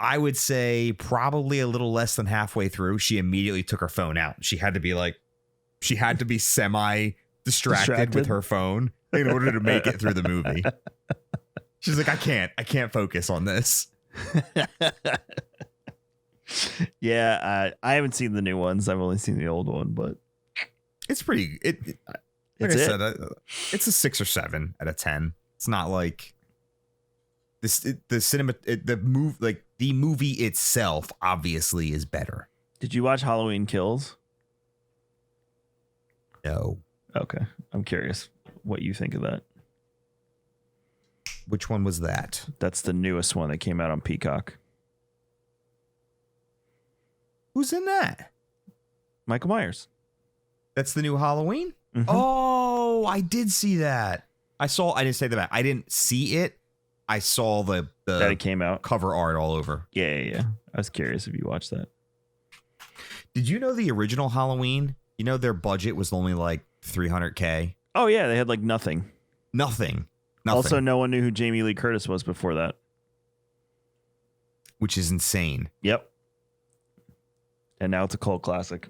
I would say probably a little less than halfway through, she immediately took her phone out. She had to be semi distracted with her phone in order to make it through the movie. She's like, I can't focus on this. Yeah, I haven't seen the new ones. I've only seen the old one, but it's pretty. It's a 6 or 7 out of 10. It's not like this. The movie itself obviously is better. Did you watch Halloween Kills? No. Okay, I'm curious what you think of that. Which one was that? That's the newest one that came out on Peacock. Who's in that? Michael Myers. That's the new Halloween? Mm-hmm. Oh, I did see that. I didn't say that. I didn't see it. I saw the that it came out cover art all over. Yeah. I was curious if you watched that. Did you know the original Halloween? You know their budget was only like $300K. Oh yeah, they had like nothing. Nothing. Also, no one knew who Jamie Lee Curtis was before that, which is insane. Yep. And now it's a cult classic,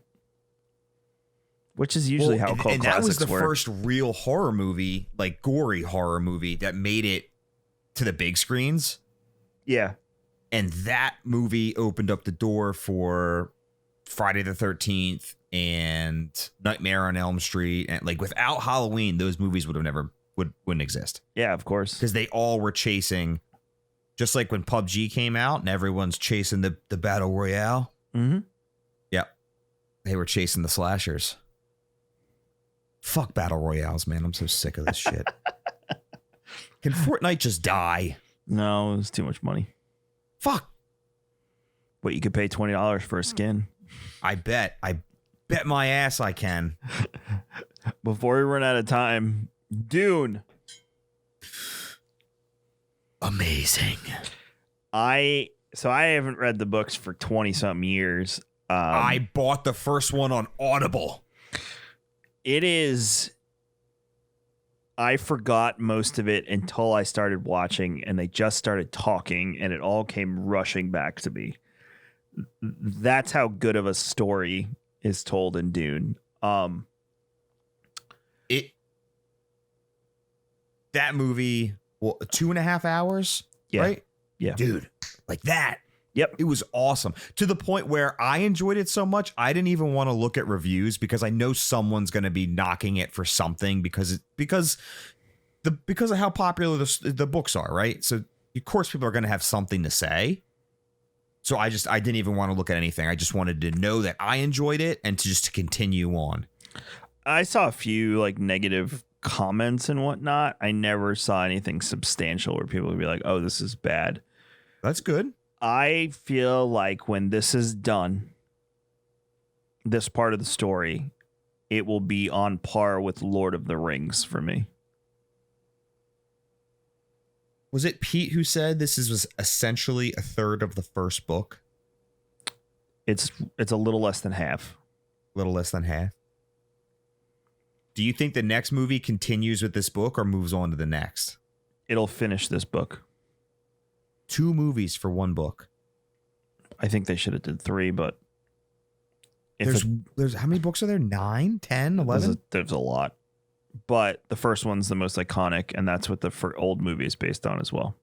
which is usually how cult classics work. And that was the first real horror movie, like gory horror movie, that made it to the big screens. Yeah. And that movie opened up the door for Friday the 13th and Nightmare on Elm Street. And like without Halloween, those movies wouldn't exist. Yeah, of course. Because they all were chasing, just like when PUBG came out and everyone's chasing the Battle Royale. Mm-hmm. Yep. They were chasing the slashers. Fuck Battle Royales, man. I'm so sick of this shit. Can Fortnite just die? No, it's too much money. Fuck. But you could pay $20 for a skin. I bet my ass I can. Before we run out of time, Dune. Amazing. I haven't read the books for 20 something years. I bought the first one on Audible. It is. I forgot most of it until I started watching and they just started talking and it all came rushing back to me. That's how good of a story is told in Dune. That movie, 2.5 hours, right? Yeah. Dude, like that. Yep. It was awesome to the point where I enjoyed it so much. I didn't even want to look at reviews because I know someone's going to be knocking it for something because of how popular the books are. Right. So of course people are going to have something to say. So I didn't even want to look at anything. I just wanted to know that I enjoyed it and to continue on. I saw a few like negative comments and whatnot. I never saw anything substantial where people would be like, oh, this is bad. That's good. I feel like when this is done, this part of the story, it will be on par with Lord of the Rings for me. Was it Pete who said this was essentially a third of the first book? It's a little less than half. A little less than half. Do you think the next movie continues with this book or moves on to the next? It'll finish this book. 2 movies for 1 book. I think they should have did 3, but there's how many books are there? 9, 10, 11? There's a lot. But the first one's the most iconic, and that's what the old movie is based on as well.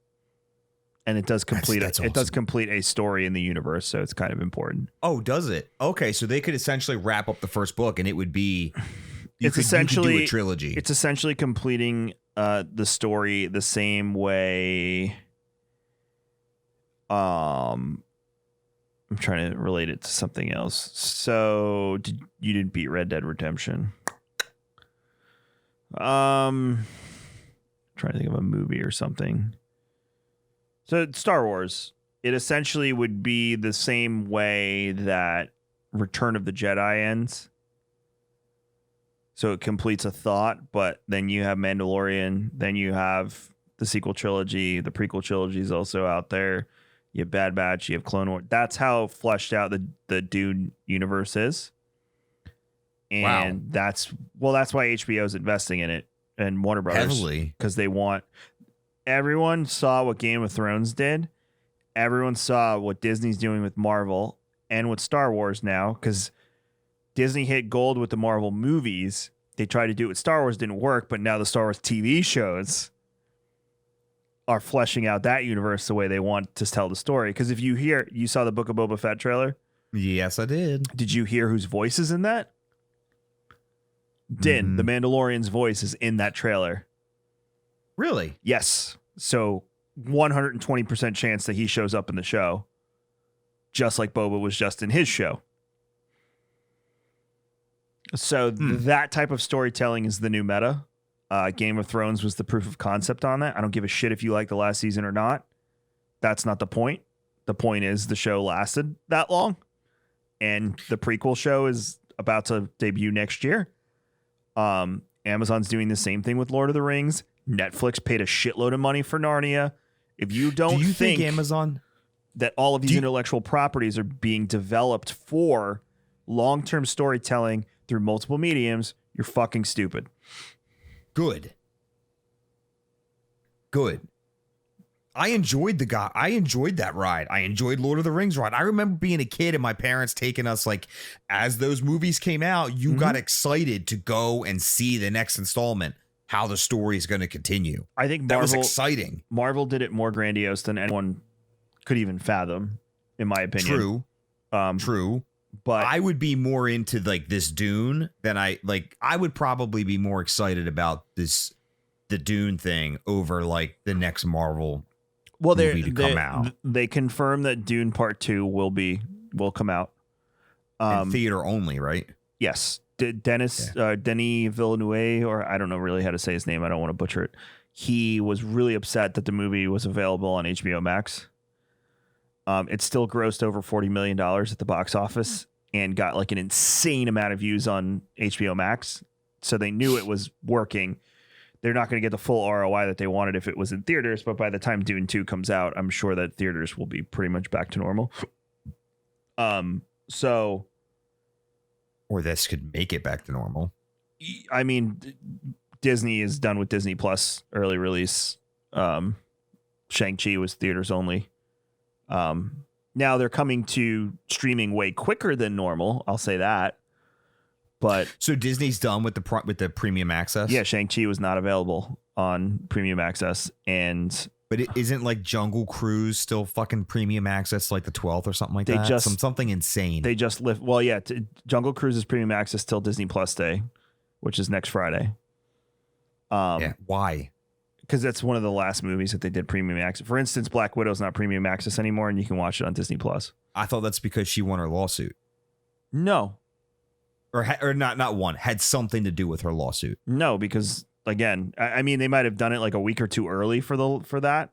And it does complete that's awesome. It does complete a story in the universe, so it's kind of important. Oh, does it? Okay, so they could essentially wrap up the first book, and it would be you could do a trilogy. It's essentially completing the story the same way. I'm trying to relate it to something else. So you didn't beat Red Dead Redemption? Trying to think of a movie or something. So Star Wars, it essentially would be the same way that Return of the Jedi ends. So it completes a thought, but then you have Mandalorian, then you have the sequel trilogy, the prequel trilogy is also out there. You have Bad Batch, you have Clone Wars. That's how fleshed out the Dune universe is. And that's why HBO is investing in it and Warner Brothers. Heavily. Because they want... Everyone saw what Game of Thrones did. Everyone saw what Disney's doing with Marvel and with Star Wars now. Because Disney hit gold with the Marvel movies. They tried to do it with Star Wars, didn't work. But now the Star Wars TV shows are fleshing out that universe the way they want to tell the story. Because if you saw the Book of Boba Fett trailer? Yes, I did. Did you hear whose voice is in that? Din, the Mandalorian's voice is in that trailer. Really? Yes. So 120% chance that he shows up in the show, just like Boba was just in his show. So that type of storytelling is the new meta. Game of Thrones was the proof of concept on that. I don't give a shit if you like the last season or not. That's not the point. The point is the show lasted that long. And the prequel show is about to debut next year. Amazon's doing the same thing with Lord of the Rings. Netflix paid a shitload of money for Narnia. If you don't think Amazon that all of these intellectual properties are being developed for long-term storytelling through multiple mediums, you're fucking stupid. Good. I enjoyed that ride. I enjoyed Lord of the Rings ride. I remember being a kid and my parents taking us, like, as those movies came out, you got excited to go and see the next installment, how the story is going to continue. I think that was exciting. Marvel did it more grandiose than anyone could even fathom, in my opinion. True. But I would be more into, like, this Dune than I would probably be more excited about the Dune thing over, like, the next Marvel movie to come out. They confirmed that Dune Part 2 will come out. In theater only, right? Yes. Denis Villeneuve, or I don't know really how to say his name. I don't want to butcher it. He was really upset that the movie was available on HBO Max. It still grossed over $40 million at the box office and got like an insane amount of views on HBO Max. So they knew it was working. They're not going to get the full ROI that they wanted if it was in theaters, but by the time Dune 2 comes out, I'm sure that theaters will be pretty much back to normal. Or this could make it back to normal. I mean, Disney is done with Disney Plus early release. Shang-Chi was theaters only. Now they're coming to streaming way quicker than normal. I'll say that. But so Disney's done with the premium access. Yeah, Shang-Chi was not available on premium access, but it isn't like Jungle Cruise still fucking premium access like the 12th or something like that. Something insane. They just lift. Well, yeah, Jungle Cruise is premium access till Disney Plus Day, which is next Friday. Yeah. Why? Because that's one of the last movies that they did premium access. For instance, Black Widow's not premium access anymore, and you can watch it on Disney Plus. I thought that's because she won her lawsuit. No. Or not one, had something to do with her lawsuit. No, because again, I mean, they might have done it like a week or two early for that,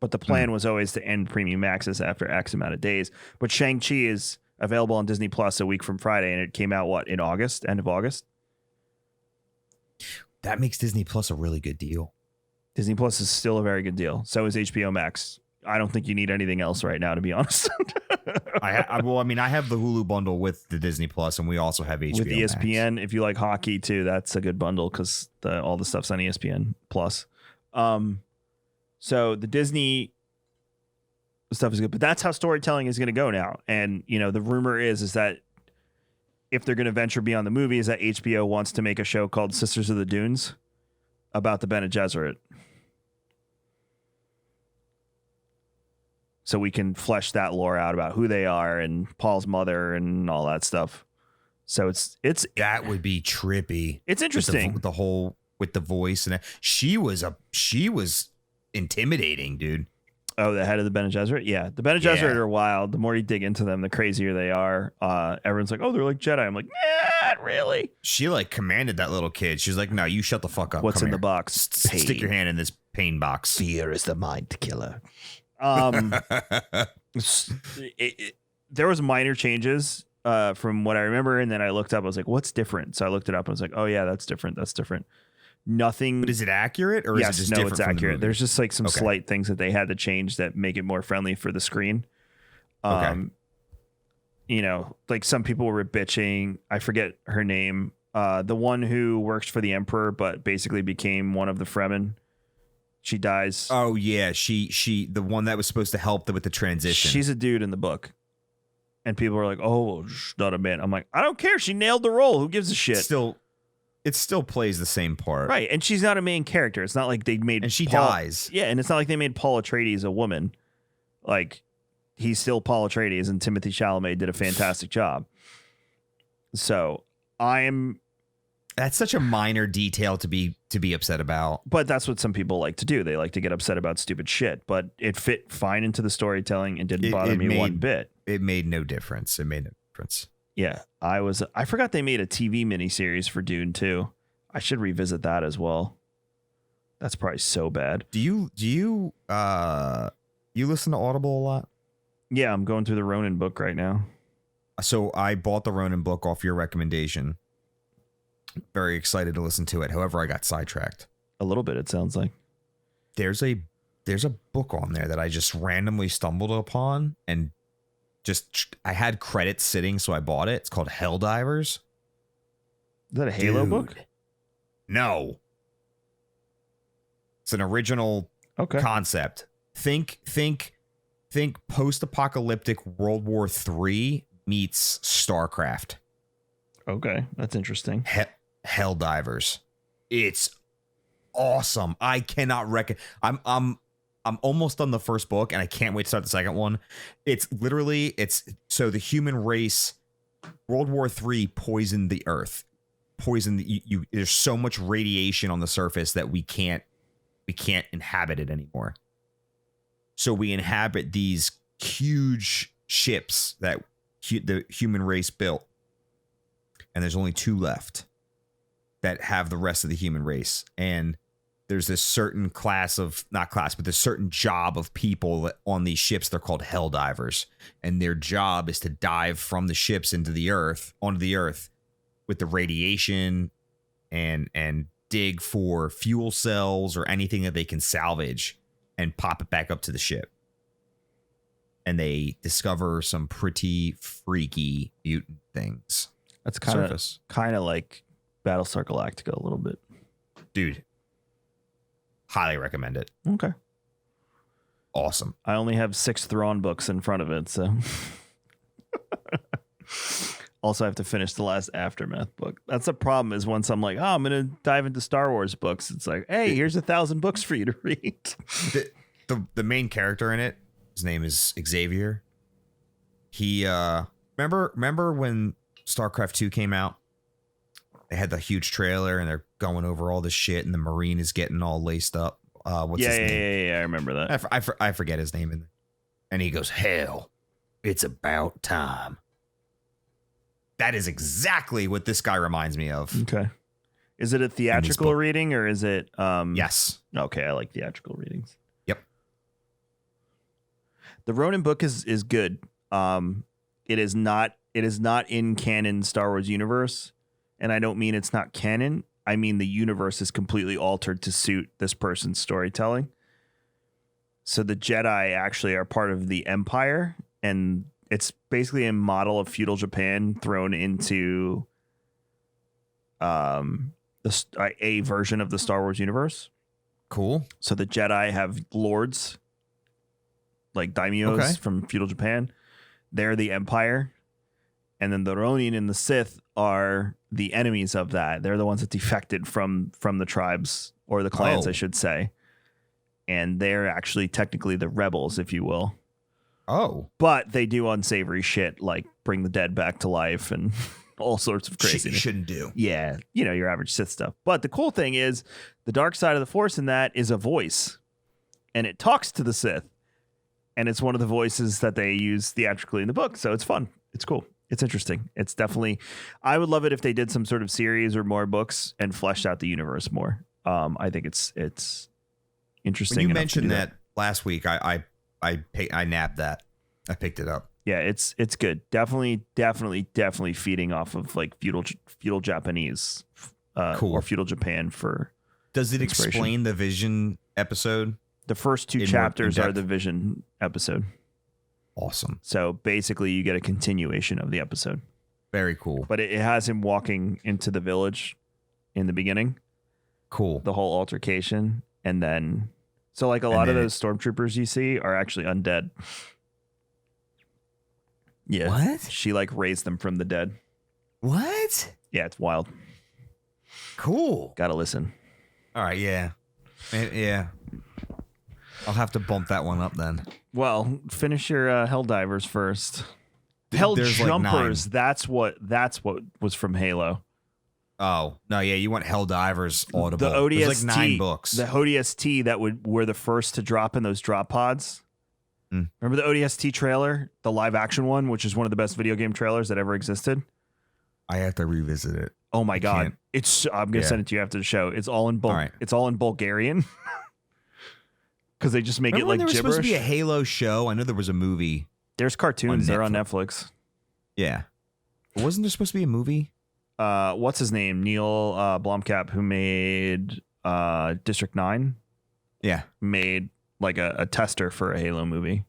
but the plan was always to end premium access after X amount of days. But Shang-Chi is available on Disney Plus a week from Friday, and it came out in August, end of August. That makes Disney Plus a really good deal. Disney Plus is still a very good deal. So is HBO Max. I don't think you need anything else right now, to be honest. I have the Hulu bundle with the Disney Plus, and we also have HBO with ESPN. Max. If you like hockey too, that's a good bundle because all the stuff's on ESPN Plus. So the Disney stuff is good, but that's how storytelling is going to go now. And the rumor is that if they're going to venture beyond the movies, that HBO wants to make a show called Sisters of the Dunes about the Bene Gesserit. So we can flesh that lore out about who they are and Paul's mother and all that stuff. So it's that would be trippy. It's interesting with the voice and she was intimidating, dude. Oh, the head of the Bene Gesserit? Yeah. The Bene Gesserit are wild. The more you dig into them, the crazier they are. Everyone's like, oh, they're like Jedi. I'm like, not really. She like commanded that little kid. She's like, no, you shut the fuck up. What's Come in here. the box? Stick your hand in this pain box. Fear is the mind killer. There was minor changes from what I remember. And then I looked up, I was like, what's different? So I looked it up. I was like, oh yeah, that's different. That's different. Nothing. But is it accurate or is it just different? It's accurate. There's just like some Okay. slight things that they had to change that make it more friendly for the screen. Okay. Like some people were bitching. I forget her name. The one who works for the Emperor, but basically became one of the Fremen. She dies. Oh yeah, she the one that was supposed to help with the transition. She's a dude in the book, and people are like, "Oh, she's not a man." I'm like, I don't care. She nailed the role. Who gives a shit? It still plays the same part, right? And she's not a main character. It's not like they made and she dies. Yeah, and it's not like they made Paul Atreides a woman. Like he's still Paul Atreides, and Timothée Chalamet did a fantastic job. So That's such a minor detail to be upset about. But that's what some people like to do. They like to get upset about stupid shit. But it fit fine into the storytelling and didn't bother me one bit. It made no difference. Yeah, I forgot they made a TV miniseries for Dune too. I should revisit that as well. That's probably so bad. Do you listen to Audible a lot? Yeah, I'm going through the Ronin book right now. So I bought the Ronin book off your recommendation. Very excited to listen to it. However, I got sidetracked. A little bit, it sounds like. There's a book on there that I just randomly stumbled upon and I had credits sitting, so I bought it. It's called Helldivers. Is that a Halo book? No. It's an original concept. Think post-apocalyptic World War III meets StarCraft. Okay, that's interesting. Helldivers. It's awesome. I cannot I'm almost done the first book and I can't wait to start the second one. It's so the human race, World War III poisoned the earth. There's so much radiation on the surface that we can't inhabit it anymore. So we inhabit these huge ships that the human race built. And there's only 2 left that have the rest of the human race. And there's this certain this certain job of people on these ships. They're called Helldivers. And their job is to dive from the ships onto the earth with the radiation and dig for fuel cells or anything that they can salvage and pop it back up to the ship. And they discover some pretty freaky mutant things. That's kind of like Battlestar Galactica a little bit. Dude, highly recommend it. Okay. Awesome. I only have 6 Thrawn books in front of it, so. Also, I have to finish the last Aftermath book. That's the problem is once I'm like, oh, I'm going to dive into Star Wars books. It's like, hey, here's 1,000 books for you to read. The main character in it, his name is Xavier. He, remember when StarCraft 2 came out? They had the huge trailer and they're going over all this shit and the Marine is getting all laced up. What's his name? Yeah, I remember that. I forget his name. And he goes, hell, it's about time. That is exactly what this guy reminds me of. Okay. Is it a theatrical reading or is it? Yes. Okay, I like theatrical readings. Yep. The Ronin book is good. It is not in canon Star Wars universe, and I don't mean it's not canon. I mean the universe is completely altered to suit this person's storytelling. So the Jedi actually are part of the Empire, and it's basically a model of feudal Japan thrown into a version of the Star Wars universe. Cool. So the Jedi have lords, like daimyos from feudal Japan. They're the Empire. And then the Ronin and the Sith are the enemies of that. They're the ones that defected from the tribes, or the clans, I should say. And they're actually technically the rebels, if you will. Oh. But they do unsavory shit like bring the dead back to life and all sorts of crazy shit you shouldn't do. Yeah, your average Sith stuff. But the cool thing is the dark side of the Force in that is a voice. And it talks to the Sith. And it's one of the voices that they use theatrically in the book. So it's fun. It's cool. It's interesting. It's definitely, I would love it if they did some sort of series or more books and fleshed out the universe more. I think it's interesting. When you mentioned that last week, I nabbed that. I picked it up. Yeah, it's good. Definitely feeding off of like feudal Japanese cool. or feudal Japan for. Does it explain the Vision episode? The first 2 chapters are the Vision episode. Awesome. So basically you get a continuation of the episode. Very cool. But it has him walking into the village in the beginning. Cool. The whole altercation. And then, so like a lot of those stormtroopers you see are actually undead. Yeah. What? She like raised them from the dead. What? Yeah, it's wild. Cool. Gotta listen. All right. Yeah. Yeah. I'll have to bump that one up then. Well, finish your Helldivers first. Jumpers. Like that's what was from Halo. Oh no, yeah, you want Helldivers Audible. The ODST, there's like 9 books. The ODST that were the first to drop in those drop pods. Remember the ODST trailer, the live action one, which is one of the best video game trailers that ever existed? I have to revisit it. Oh my God. I'm gonna send it to you after the show. It's all in It's all in Bulgarian. Because they just make it like there was gibberish. Supposed to be a Halo show. I know there was a movie. There's cartoons. They're on Netflix. Yeah. But wasn't there supposed to be a movie? What's his name? Neil Blomkamp, who made District 9. Yeah. Made like a tester for a Halo movie.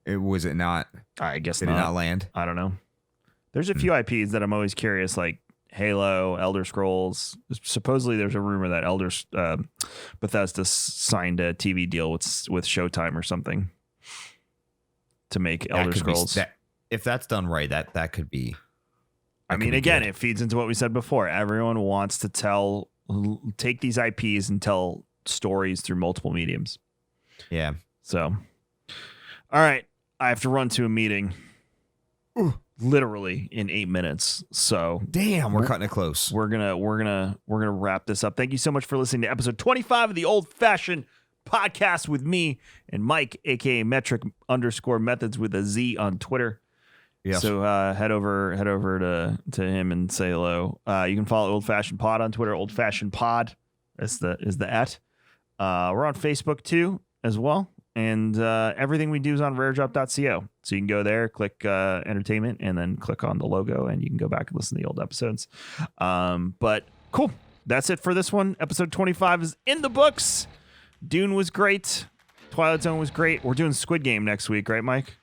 Was it not? I guess Did not. It not land? I don't know. There's a few IPs that I'm always curious, like Halo, Elder Scrolls. Supposedly there's a rumor that Bethesda signed a TV deal with Showtime or something to make Elder Scrolls. If that's done right, that could be. I mean, again, it feeds into what we said before. Everyone wants to take these IPs and tell stories through multiple mediums. Yeah. So, all right, I have to run to a meeting. Literally in 8 minutes. So damn, we're cutting it close. We're gonna wrap this up. Thank you so much for listening to episode 25 of the Old Fashioned Podcast with me and Mike, aka Metric_Methods with a Z on Twitter. Yeah. So head over to him and say hello. You can follow Old Fashioned Pod on Twitter. Old Fashioned Pod is the @. We're on Facebook too as well. And everything we do is on raredrop.co. So you can go there, click entertainment, and then click on the logo, and you can go back and listen to the old episodes. But cool. That's it for this one. Episode 25 is in the books. Dune was great. Twilight Zone was great. We're doing Squid Game next week, right, Mike?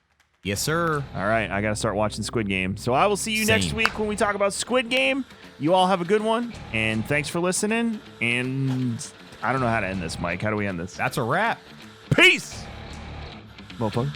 Yes, sir. All right. I got to start watching Squid Game. So I will see you next week when we talk about Squid Game. You all have a good one. And thanks for listening. And I don't know how to end this, Mike. How do we end this? That's a wrap. Peace. Motherfucker.